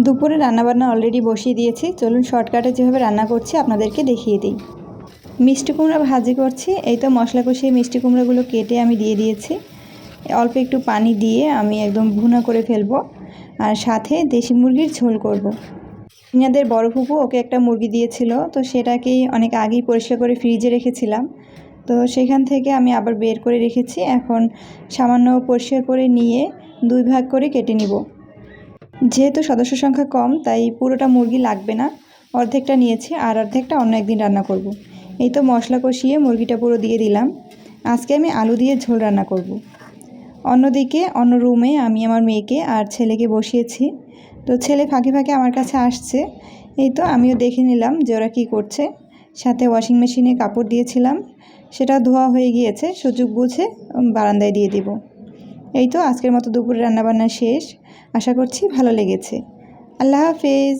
দুপুরে রান্নাবান্না অলরেডি বসিয়ে দিয়েছি। চলুন শর্টকাটে যেভাবে রান্না করছি আপনাদেরকে দেখিয়ে দিই। মিষ্টি কুমড়া ভাজি করছি। এই তো মশলা কষিয়ে মিষ্টি কুমড়াগুলো কেটে আমি দিয়ে দিয়েছি। অল্প একটু পানি দিয়ে আমি একদম ভুনা করে ফেলবো। আর সাথে দেশি মুরগির ঝোল করব। ইনাদের বড় ফুপু ওকে একটা মুরগি দিয়েছিল, তো সেটাকেই অনেক আগেই পরিষ্কার করে ফ্রিজে রেখেছিলাম। তো সেখান থেকে আমি আবার বের করে রেখেছি। এখন সামান্য পরিষ্কার করে নিয়ে 2 ভাগ করে কেটে নিব। যেহেতু সদস্য সংখ্যা কম তাই পুরোটা মুরগি লাগবে না, অর্ধেকটা নিয়েছি আর অর্ধেকটা অন্য একদিন রান্না করব। এই তো মশলা কষিয়ে মুরগিটা পুরো দিয়ে দিলাম। আজকে আমি আলু দিয়ে ঝোল রান্না করব। অন্যদিকে অন্য রুমে আমি আমার মেয়েকে আর ছেলেকে বসিয়েছি। তো ছেলে ফাঁকে ফাঁকে আমার কাছে আসছে। এই তো আমিও দেখে নিলাম যে ওরা কী করছে। সাথে ওয়াশিং মেশিনে কাপড় দিয়েছিলাম, সেটা ধোয়া হয়ে গিয়েছে, সুযোগ বুঝে বারান্দায় দিয়ে দেব। এই তো আজকের মতো দুপুরে রান্নাবান্না শেষ। আশা করছি ভালো লেগেছে। আল্লাহ হাফেজ।